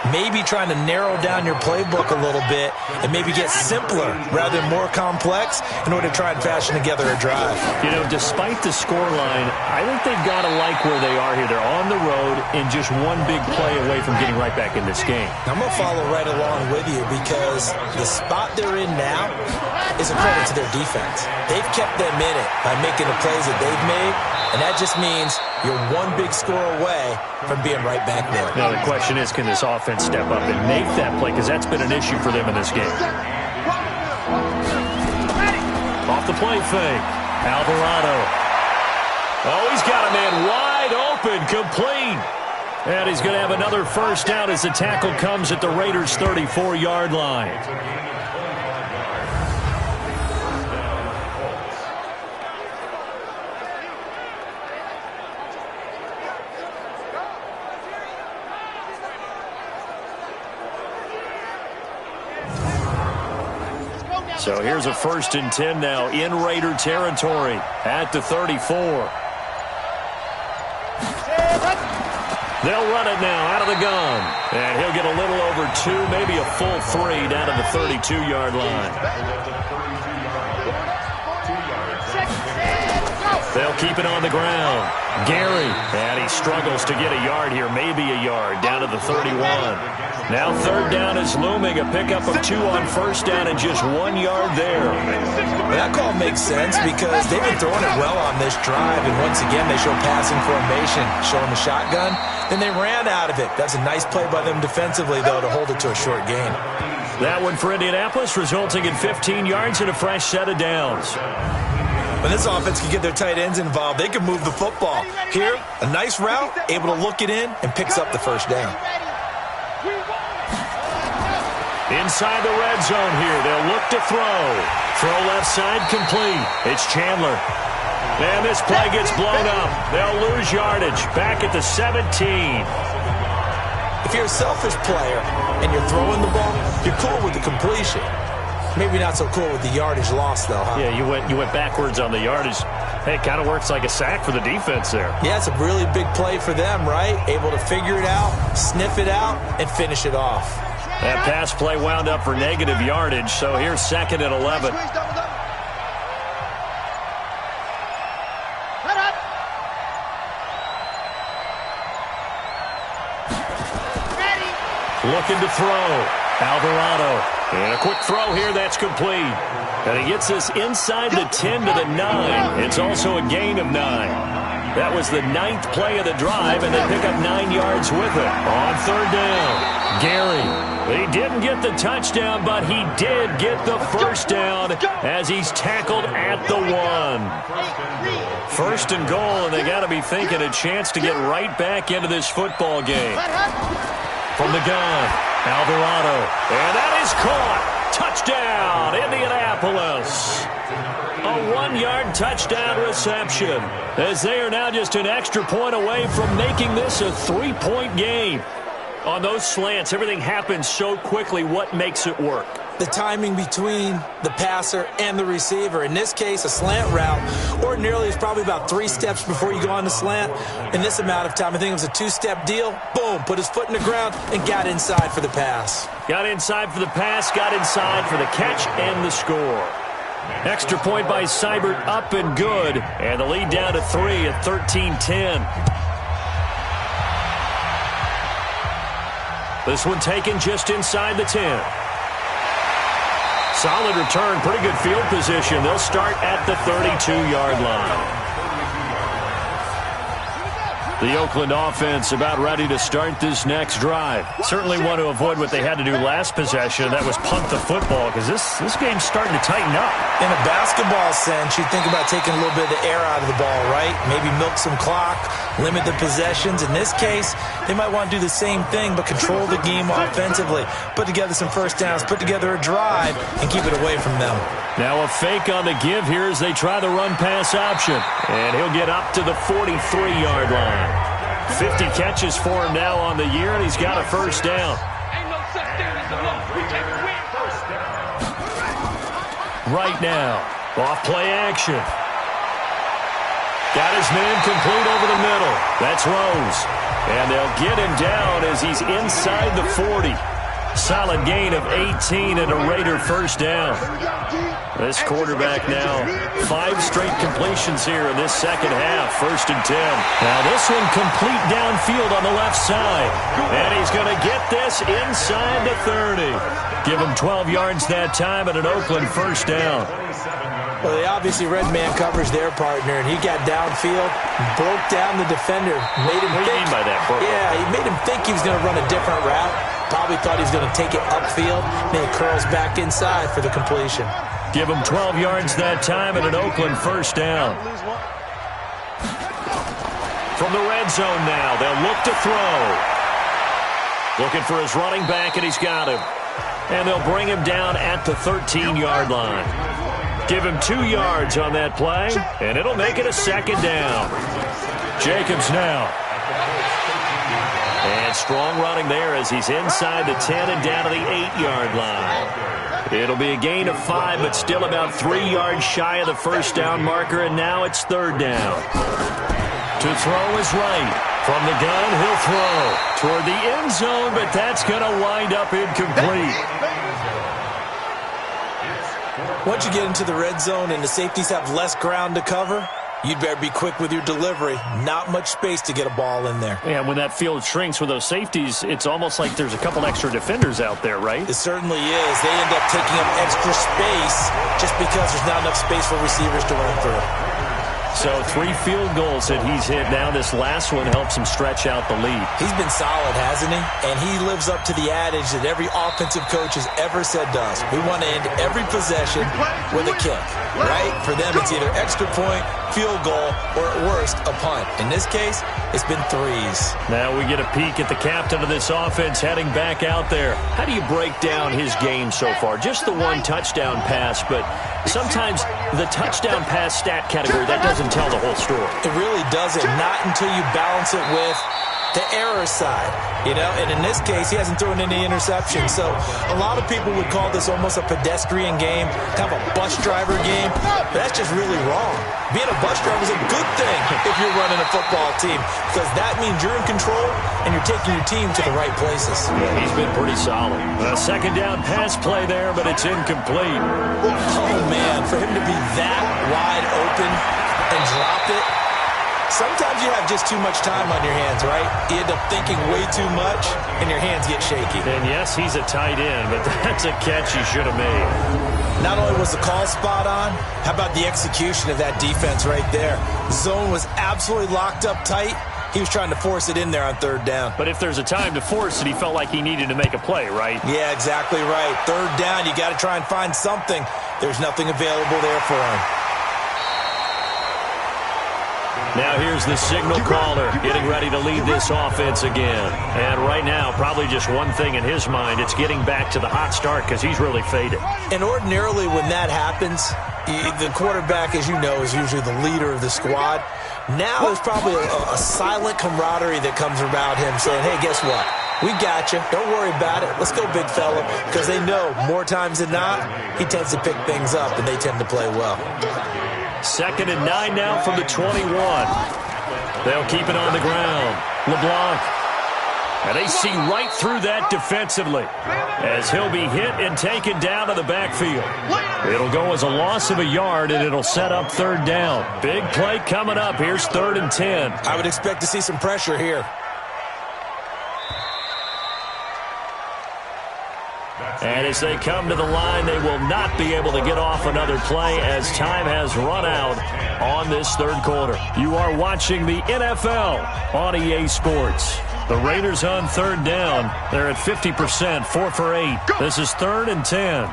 Maybe trying to narrow down your playbook a little bit and maybe get simpler rather than more complex in order to try and fashion together a drive. You know, despite the scoreline, I think they've got to like where they are here. They're on the road and just one big play away from getting right back in this game. I'm going to follow right along with you because the spot they're in now is a credit to their defense. They've kept them in it by making the plays that they've made, and that just means you're one big score away from being right back there. Now the question is, can this offense step up and make that play? Because that's been an issue for them in this game. Off the play fake. Alvarado. Oh, he's got a man wide open, complete. And he's going to have another first down as the tackle comes at the Raiders' 34-yard line. So here's a 1st and 10 now in Raider territory at the 34. They'll run it now out of the gun. And he'll get a little over 2, maybe a full 3 down to the 32-yard line. They'll keep it on the ground. Gary, and he struggles to get a yard here, maybe a yard, down to the 31. Now 3rd down is looming, a pickup of 2 on 1st down and just 1 yard there. That call makes sense because they've been throwing it well on this drive, and once again they show passing formation, showing the shotgun. Then they ran out of it. That's a nice play by them defensively, though, to hold it to a short gain. That one for Indianapolis, resulting in 15 yards and a fresh set of downs. When this offense can get their tight ends involved, they can move the football. Here, a nice route, able to look it in, and picks up the first down. Inside the red zone here, they'll look to throw. Throw left side, complete. It's Chandler. And this play gets blown up. They'll lose yardage. Back at the 17. If you're a selfish player and you're throwing the ball, you're cool with the completion. Maybe not so cool with the yardage loss, though, huh? Yeah, you went backwards on the yardage. Hey, it kind of works like a sack for the defense there. Yeah, it's a really big play for them, right? Able to figure it out, sniff it out, and finish it off. That pass play wound up for negative yardage, so here's 2nd and 11. Looking to throw. Alvarado. And a quick throw here, that's complete. And he gets this inside the 10 to the 9. It's also a gain of 9. That was the 9th play of the drive, and they pick up 9 yards with it. On 3rd down, Gary. He didn't get the touchdown, but he did get the first down as he's tackled at the 1. 1st and goal, and they got to be thinking a chance to get right back into this football game. From the gun, Alvarado. And that is caught. Touchdown, Indianapolis. A 1-yard touchdown reception as they are now just an extra point away from making this a 3-point game. On those slants, everything happens so quickly. What makes it work? The timing between the passer and the receiver. In this case, a slant route ordinarily is probably about 3 steps before you go on the slant. In this amount of time, I think it was a 2-step deal. Boom, put his foot in the ground and got inside for the pass. Got inside for the pass, got inside for the catch and the score. Extra point by Seibert, up and good. And the lead down to 3 at 13-10. This one taken just inside the 10. Solid return, pretty good field position. They'll start at the 32-yard line. The Oakland offense about ready to start this next drive. Certainly want to avoid what they had to do last possession. That was punt the football, because this game's starting to tighten up. In a basketball sense, you think about taking a little bit of the air out of the ball, right? Maybe milk some clock, limit the possessions. In this case, they might want to do the same thing, but control the game offensively. Put together some first downs, put together a drive, and keep it away from them. Now a fake on the give here as they try the run-pass option. And he'll get up to the 43-yard line. 50 catches for him now on the year, and he's got a first down. Right now, off play action. Got his man complete over the middle. That's Rose. And they'll get him down as he's inside the 40. Solid gain of 18 and a Raider first down. This quarterback now 5 straight completions here in this second half. 1st and 10. Now this one complete downfield on the left side. And he's going to get this inside the 30. Give him 12 yards that time and an Oakland first down. Well, they obviously read man coverage their partner, and he got downfield, broke down the defender, made him think. What do you mean by that, Burke? Yeah, he made him think he was going to run a different route. Probably thought he was going to take it upfield, then he curls back inside for the completion. Give him 12 yards that time and an Oakland first down. From the red zone now, they'll look to throw. Looking for his running back, and he's got him. And they'll bring him down at the 13-yard line. Give him 2 yards on that play, and it'll make it a second down. Jacobs now. And strong running there as he's inside the 10 and down to the 8-yard line. It'll be a gain of 5, but still about 3 yards shy of the first down marker, and now it's 3rd down. To throw is right. From the gun, he'll throw toward the end zone, but that's going to wind up incomplete. Once you get into the red zone and the safeties have less ground to cover, you'd better be quick with your delivery. Not much space to get a ball in there. Yeah, when that field shrinks with those safeties, it's almost like there's a couple extra defenders out there, right? It certainly is. They end up taking up extra space just because there's not enough space for receivers to run through. So 3 field goals that he's hit now. This last one helps him stretch out the lead. He's been solid, hasn't he? And he lives up to the adage that every offensive coach has ever said to us. We want to end every possession with a kick, right? For them, it's either extra point, field goal, or at worst, a punt. In this case, it's been 3s. Now we get a peek at the captain of this offense heading back out there. How do you break down his game so far? Just the 1 touchdown pass, but sometimes the touchdown pass stat category, that doesn't tell the whole story. It really doesn't. Not until you balance it with the error side, you know, and in this case, he hasn't thrown any interceptions. So a lot of people would call this almost a pedestrian game, kind of a bus driver game, but that's just really wrong. Being a bus driver is a good thing if you're running a football team, because that means you're in control and you're taking your team to the right places. He's been pretty solid. A second down pass play there, but it's incomplete. Oh, man, for him to be that wide open and drop it. Sometimes you have just too much time on your hands, right? You end up thinking way too much, and your hands get shaky. And yes, he's a tight end, but that's a catch he should have made. Not only was the call spot on, how about the execution of that defense right there? The zone was absolutely locked up tight. He was trying to force it in there on 3rd down. But if there's a time to force it, he felt like he needed to make a play, right? Yeah, exactly right. 3rd down, you got to try and find something. There's nothing available there for him. Now here's the signal caller getting ready to lead this offense again. And right now, probably just one thing in his mind. It's getting back to the hot start because he's really faded. And ordinarily when that happens, the quarterback, as you know, is usually the leader of the squad. Now there's probably a silent camaraderie that comes about him saying, hey, guess what? We got you. Don't worry about it. Let's go, big fella. Because they know more times than not, he tends to pick things up, and they tend to play well. 2nd and 9 now from the 21. They'll keep it on the ground. LeBlanc. And they see right through that defensively as he'll be hit and taken down to the backfield. It'll go as a loss of a yard, and it'll set up 3rd down. Big play coming up. Here's 3rd and 10. I would expect to see some pressure here. And as they come to the line, they will not be able to get off another play as time has run out on this 3rd quarter. You are watching the NFL on EA Sports. The Raiders on 3rd down. They're at 50%, 4 for 8. This is 3rd and 10.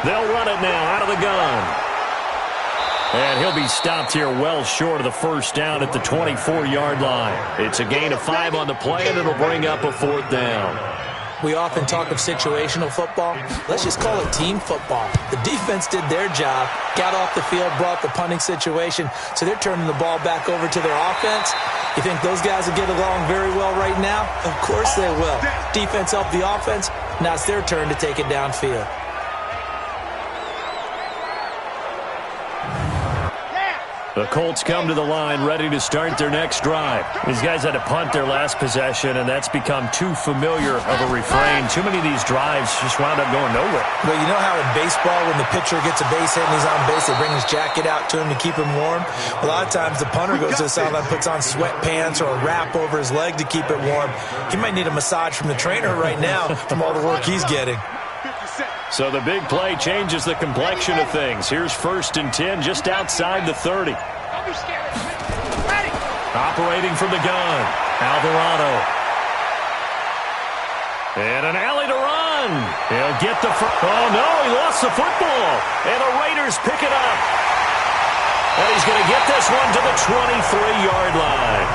They'll run it now out of the gun. And he'll be stopped here well short of the first down at the 24-yard line. It's a gain of 5 on the play, and it'll bring up a 4th down. We often talk of situational football. Let's just call it team football. The defense did their job, got off the field, brought the punting situation, so they're turning the ball back over to their offense. You think those guys will get along very well right now? Of course they will. Defense helped the offense. Now it's their turn to take it downfield. The Colts come to the line ready to start their next drive. These guys had to punt their last possession, and that's become too familiar of a refrain. Too many of these drives just wound up going nowhere. But you know how in baseball, when the pitcher gets a base hit and he's on base, they bring his jacket out to him to keep him warm? A lot of times the punter goes to the sideline, puts on sweatpants or a wrap over his leg to keep it warm. He might need a massage from the trainer right now from all the work he's getting. So the big play changes the complexion of things. Here's 1st and 10 just outside the 30. Operating from the gun, Alvarado. And an alley to run. He'll get the oh, no, he lost the football. And the Raiders pick it up. And he's going to get this one to the 23-yard line.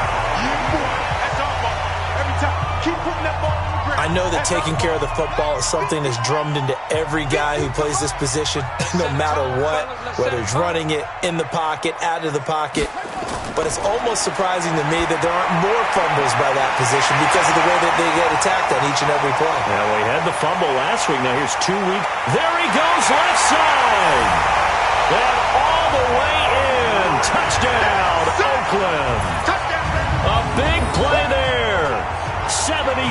That's our ball. Every time. Keep putting that ball on the ground. I know that taking care of the football is something that's drummed into every guy who plays this position, no matter what, whether he's running it, in the pocket, out of the pocket. But it's almost surprising to me that there aren't more fumbles by that position because of the way that they get attacked on each and every play. Now, we had the fumble last week. Now, here's 2 weeks. There he goes, left side. And all the way in. Touchdown, Oakland. A big play there. 77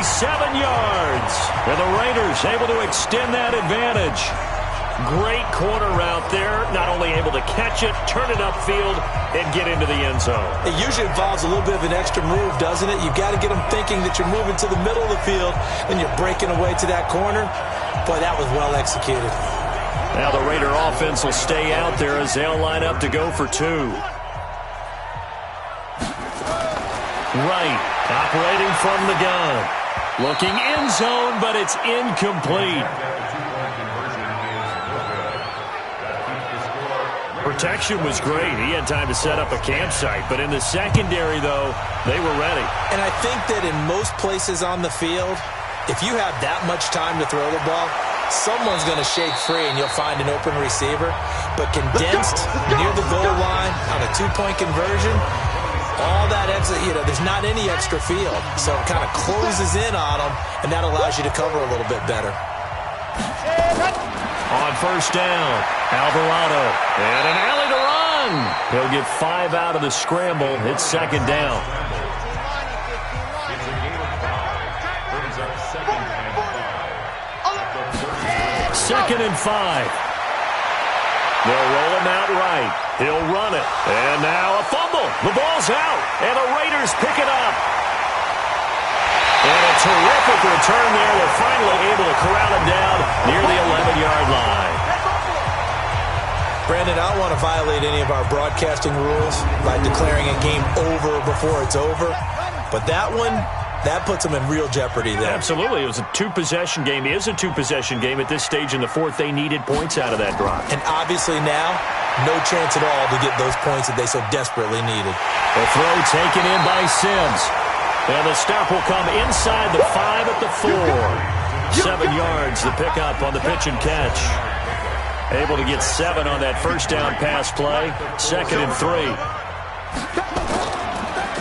yards. And the Raiders able to extend that advantage. Great corner route there. Not only able to catch it, turn it upfield, and get into the end zone. It usually involves a little bit of an extra move, doesn't it? You've got to get them thinking that you're moving to the middle of the field, and you're breaking away to that corner. Boy, that was well executed. Now the Raider offense will stay out there as they'll line up to go for 2. Right, operating from the gun. Looking end zone, but it's incomplete. Protection was great. He had time to set up a campsite. But in the secondary, though, they were ready. And I think that in most places on the field, if you have that much time to throw the ball, someone's going to shake free and you'll find an open receiver. But condensed near the goal line on a 2-point conversion, all that extra, there's not any extra field. So it kind of closes in on them, and that allows you to cover a little bit better. On 1st down, Alvarado. And an alley to run. He'll get 5 out of the scramble. It's 2nd down. Second and 5. They'll roll him out right. He'll run it. And now a fumble. The ball's out. And the Raiders pick it up. And a terrific return there. They're finally able to corral him down near the 11-yard line. Brandon, I don't want to violate any of our broadcasting rules by declaring a game over before it's over. But that one, that puts them in real jeopardy there. Absolutely. It was a 2-possession game. It is a 2-possession game at this stage in the 4th. They needed points out of that drive. And obviously now, no chance at all to get those points that they so desperately needed. The throw taken in by Sims. And the stop will come inside the 5 at the 4. 7 yards the pickup on the pitch and catch. Able to get 7 on that 1st down pass play. 2nd and 3.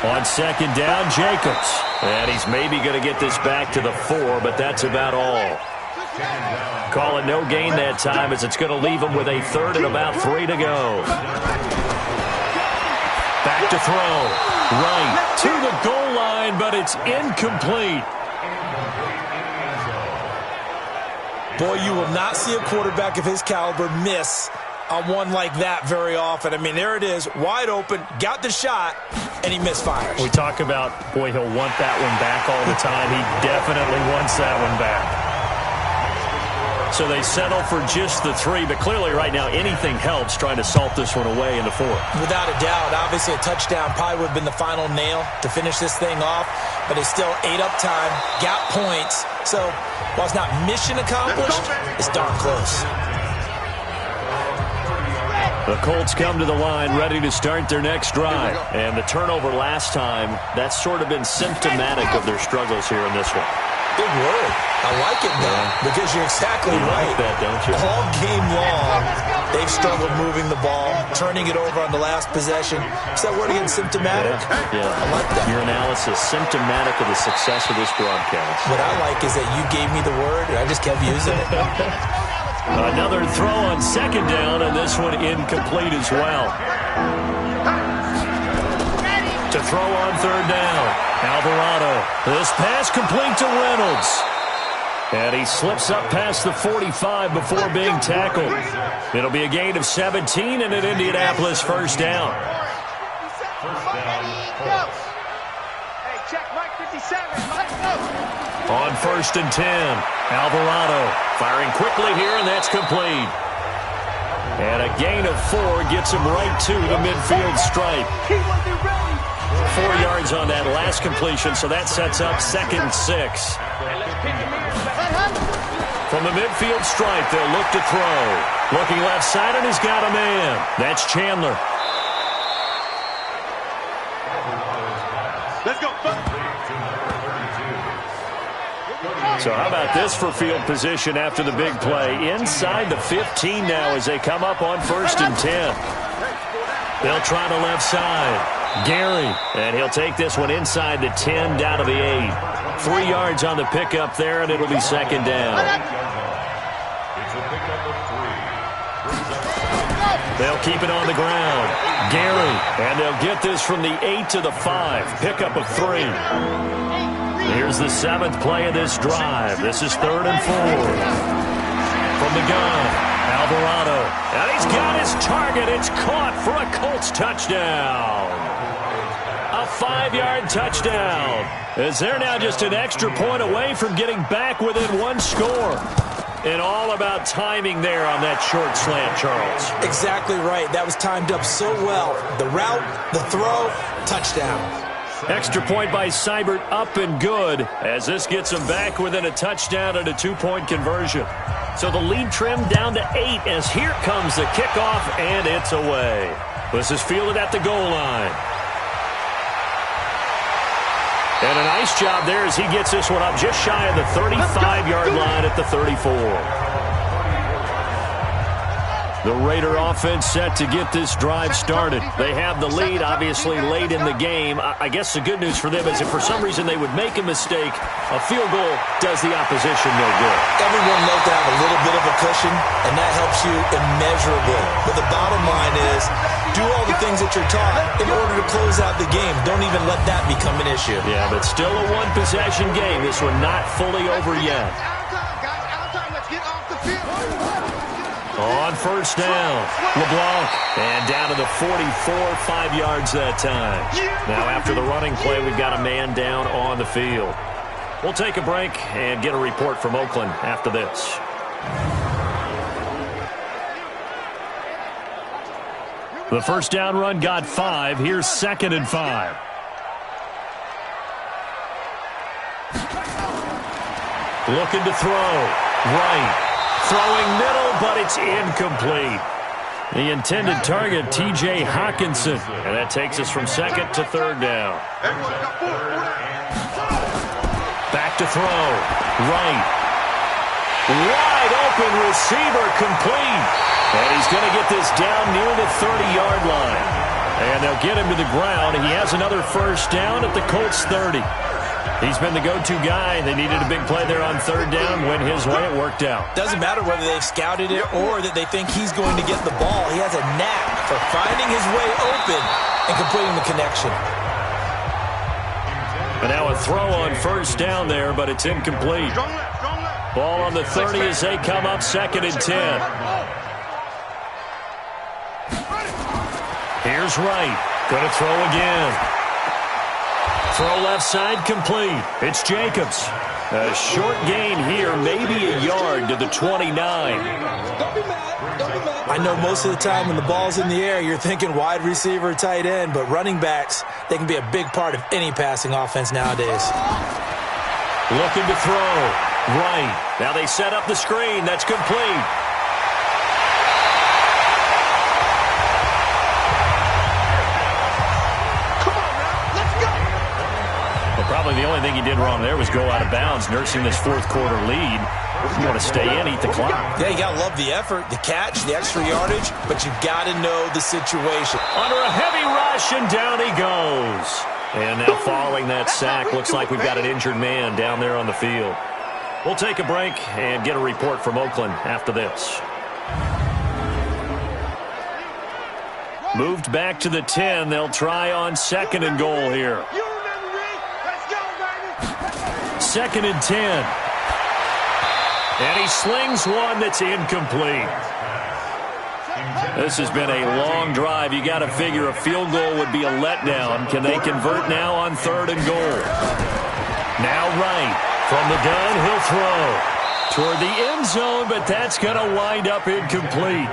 On 2nd down, Jacobs. And he's maybe going to get this back to the 4, but that's about all. Call it no gain that time as it's going to leave him with a 3rd and about 3 to go. Back to throw. Right to the goal line, but it's incomplete. Boy, you will not see a quarterback of his caliber miss on one like that very often. I mean, there it is, wide open, got the shot, and he misfires. We talk about, boy, he'll want that one back all the time. He definitely wants that one back. So they settle for just the 3, but clearly right now anything helps trying to salt this one away in the 4th. Without a doubt, obviously a touchdown probably would have been the final nail to finish this thing off, but it's still ate up time, got points. So while it's not mission accomplished, it's darn close. The Colts come to the line ready to start their next drive. And the turnover last time, that's sort of been symptomatic of their struggles here in this one. Big word. I like it, though, because you're exactly right. Like that, don't you? All game long, they've struggled moving the ball, turning it over on the last possession. Is that word again, symptomatic? Yeah. I like that. Your analysis, symptomatic of the success of this broadcast. What I like is that you gave me the word, and I just kept using it. Another throw on 2nd down, and this one incomplete as well. throw on third down. Alvarado. This pass complete to Reynolds. And he slips up past the 45 before being tackled. It'll be a gain of 17 and an Indianapolis first down. On first and 10, Alvarado firing quickly here, and that's complete. And a gain of 4 gets him right to the midfield stripe. 4 yards on that last completion, so that sets up 2nd and 6. From the midfield stripe, they'll look to throw. Looking left side, and he's got a man. That's Chandler. Let's go. So how about this for field position after the big play? Inside the 15 now as they come up on first and 10. They'll try the left side. Gary, and he'll take this one inside the 10 down to the 8. 3 yards on the pickup there, and it'll be 2nd down. They'll keep it on the ground. Gary, and they'll get this from the 8 to the 5. Pickup of 3. Here's the 7th play of this drive. This is 3rd and 4. From the gun, Alvarado. And he's got his target. It's caught for a Colts touchdown. A 5-yard touchdown. As they're now just an extra point away from getting back within 1 score. And all about timing there on that short slant, Charles. Exactly right. That was timed up so well. The route, the throw, touchdown. Extra point by Seibert, up and good, as this gets them back within a touchdown and a 2-point conversion. So the lead trimmed down to 8 as here comes the kickoff, and it's away. This is fielded at the goal line. And a nice job there as he gets this one up just shy of the 35-yard line at the 34. The Raider offense set to get this drive started. They have the lead, obviously, late in the game. I guess the good news for them is if for some reason they would make a mistake, a field goal does the opposition no good. Everyone loves to have a little bit of a cushion, and that helps you immeasurably. But the bottom line is, do all the things that you're taught in order to close out the game. Don't even let that become an issue. Yeah, but still a one-possession game. This one not fully over yet. On first down, LeBlanc, and down to the 44, 5 yards that time. Now after the running play, we've got a man down on the field. We'll take a break and get a report from Oakland after this. The first down run got 5. Here's 2nd and 5. Looking to throw. Right. Throwing middle, but it's incomplete. The intended target, T.J. Hawkinson. And that takes us from 2nd to 3rd down. Back to throw. Right. Wide open receiver complete. And he's going to get this down near the 30-yard line. And they'll get him to the ground. He has another first down at the Colts 30. He's been the go-to guy. They needed a big play there on 3rd down. Went his way. It worked out. Doesn't matter whether they've scouted it or that they think he's going to get the ball. He has a knack for finding his way open and completing the connection. And now a throw on first down there, but it's incomplete. Ball on the 30 as they come up 2nd and 10. Here's Wright. Going to throw again. Throw left side complete. It's Jacobs. A short gain here, maybe a yard to the 29. I know most of the time when the ball's in the air, you're thinking wide receiver, tight end, but running backs, they can be a big part of any passing offense nowadays. Looking to throw. Right. Now they set up the screen. That's complete. Probably the only thing he did wrong there was go out of bounds, nursing this 4th quarter lead. You want to stay in, eat the clock. Yeah, you got to love the effort, the catch, the extra yardage, but you got to know the situation. Under a heavy rush, and down he goes. And now following that sack, looks like we've got an injured man down there on the field. We'll take a break and get a report from Oakland after this. Moved back to the 10. They'll try on 2nd and goal here. You remember me? Let's go, baby. 2nd and 10. And he slings one that's incomplete. This has been a long drive. You got to figure a field goal would be a letdown. Can they convert now on 3rd and goal? Now right. From the gun, he'll throw toward the end zone, but that's going to wind up incomplete.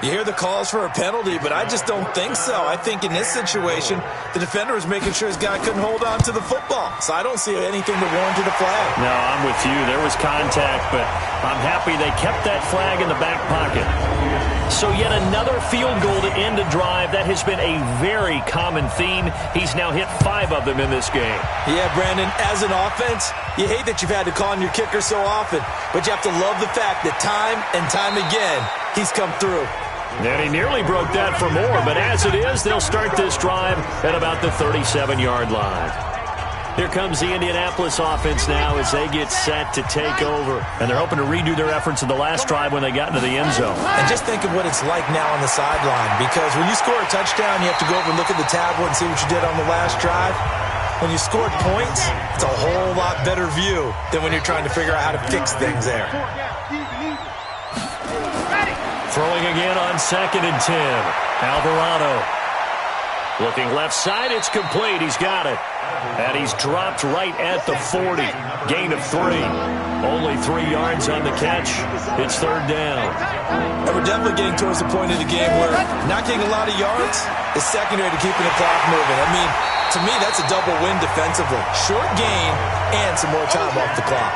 You hear the calls for a penalty, but I just don't think so. I think in this situation, the defender was making sure his guy couldn't hold on to the football. So I don't see anything to warrant a flag. No, I'm with you. There was contact, but I'm happy they kept that flag in the back pocket. So yet another field goal to end a drive. That has been a very common theme. He's now hit 5 of them in this game. Yeah, Brandon, as an offense, you hate that you've had to call on your kicker so often, but you have to love the fact that time and time again, he's come through. And he nearly broke that for more, but as it is, they'll start this drive at about the 37-yard line. Here comes the Indianapolis offense now as they get set to take over. And they're hoping to redo their efforts in the last drive when they got into the end zone. And just think of what it's like now on the sideline, because when you score a touchdown, you have to go over and look at the tablet and see what you did on the last drive. When you scored points, it's a whole lot better view than when you're trying to figure out how to fix things there. Throwing again on 2nd and 10. Alvarado. Looking left side, it's complete. He's got it. And he's dropped right at the 40. Gain of 3. Only 3 yards on the catch. It's 3rd down. And we're definitely getting towards the point of the game where not getting a lot of yards is secondary to keeping the clock moving. I mean, to me, that's a double win defensively. Short gain and some more time off the clock.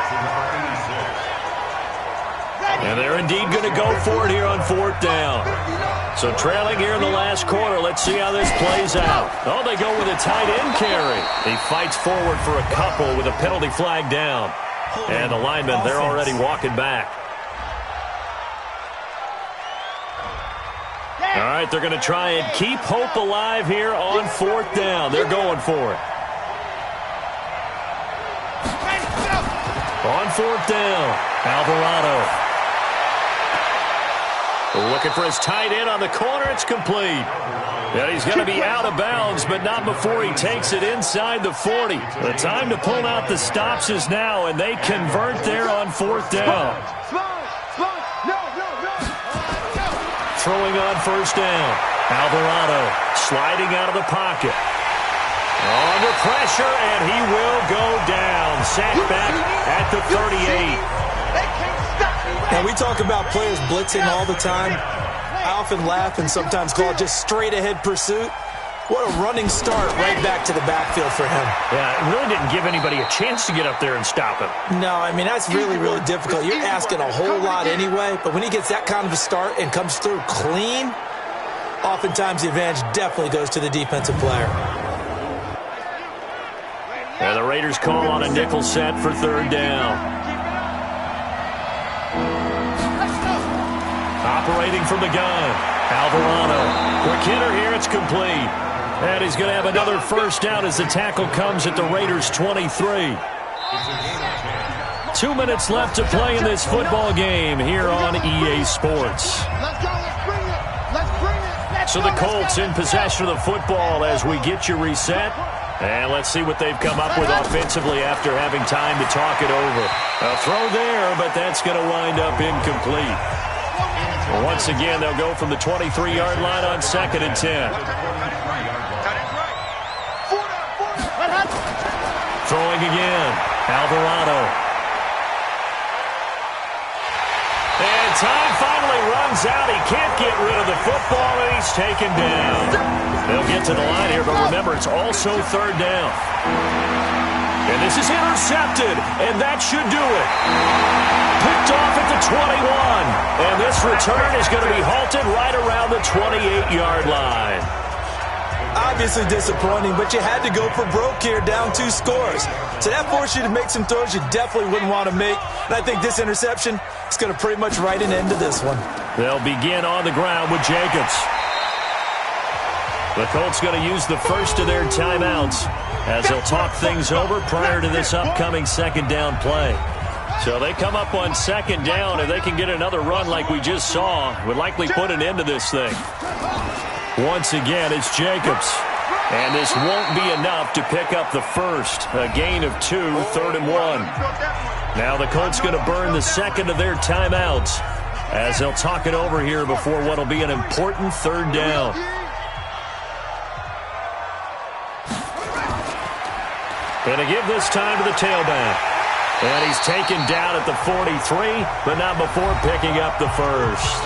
And they're indeed going to go for it here on 4th down. So trailing here in the last quarter. Let's see how this plays out. Oh, they go with a tight end carry. He fights forward for a couple with a penalty flag down. And the linemen, they're already walking back. All right, they're going to try and keep hope alive here on 4th down. They're going for it. On 4th down, Alvarado. Looking for his tight end on the corner. It's complete. And he's going to be out of bounds, but not before he takes it inside the 40. The time to pull out the stops is now, and they convert there on 4th down. Throwing on 1st down. Alvarado sliding out of the pocket. Under pressure, and he will go down. Sacked back at the 38. And we talk about players blitzing all the time. I often laugh and sometimes call it just straight-ahead pursuit. What a running start right back to the backfield for him. Yeah, it really didn't give anybody a chance to get up there and stop him. No, I mean, that's really, really difficult. You're asking a whole lot anyway, but when he gets that kind of a start and comes through clean, oftentimes the advantage definitely goes to the defensive player. And the Raiders call on a nickel set for 3rd down. Operating from the gun, Alvarado. Quick hitter here, it's complete. And he's going to have another 1st down as the tackle comes at the Raiders' 23. 2 minutes left to play in this football game here on EA Sports. So the Colts in possession of the football as we get you reset. And let's see what they've come up with offensively after having time to talk it over. A throw there, but that's going to wind up incomplete. Once again, they'll go from the 23-yard line on 2nd and 10. Throwing again, Alvarado. And time finally runs out. He can't get rid of the football, and he's taken down. They'll get to the line here, but remember, it's also 3rd down. And this is intercepted, and that should do it. Picked off at the 21. And this return is going to be halted right around the 28-yard line. Obviously disappointing, but you had to go for broke here, down 2 scores. So that forced you to make some throws you definitely wouldn't want to make. And I think this interception is going to pretty much write an end to this one. They'll begin on the ground with Jacobs. The Colts going to use the first of their timeouts as they'll talk things over prior to this upcoming 2nd down play. So they come up on second down. If they can get another run like we just saw, would likely put an end to this thing. Once again, it's Jacobs. And this won't be enough to pick up the first. A gain of 2, 3rd and 1. Now the Colts going to burn the second of their timeouts as they'll talk it over here before what will be an important 3rd down. And to give this time to the tailback. And he's taken down at the 43, but not before picking up the first.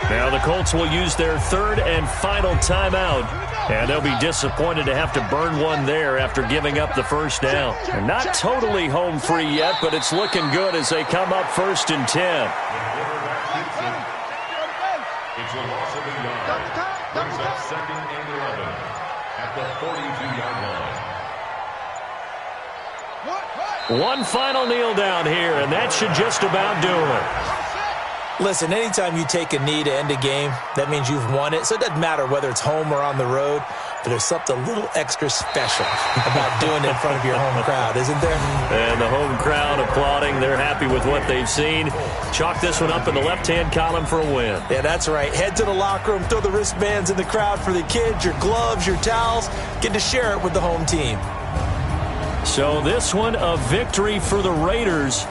Now the Colts will use their 3rd and final timeout. And they'll be disappointed to have to burn one there after giving up the first down. And not totally home free yet, but it's looking good as they come up 1st and 10. It's a loss of a yard. Brings up 2nd and 11 at the 42-yard line. One final kneel down here, and that should just about do it. Listen, anytime you take a knee to end a game, that means you've won it. So it doesn't matter whether it's home or on the road, but there's something a little extra special about doing it in front of your home crowd, isn't there? And the home crowd applauding. They're happy with what they've seen. Chalk this one up in the left-hand column for a win. Yeah, that's right. Head to the locker room, throw the wristbands in the crowd for the kids, your gloves, your towels. Get to share it with the home team. So this one, a victory for the Raiders.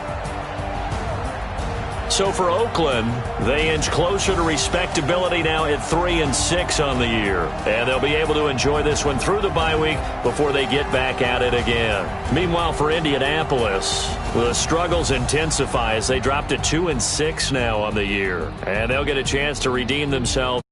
So for Oakland, they inch closer to respectability now at 3-6 on the year. And they'll be able to enjoy this one through the bye week before they get back at it again. Meanwhile, for Indianapolis, the struggles intensify as they drop to 2-6 now on the year. And they'll get a chance to redeem themselves.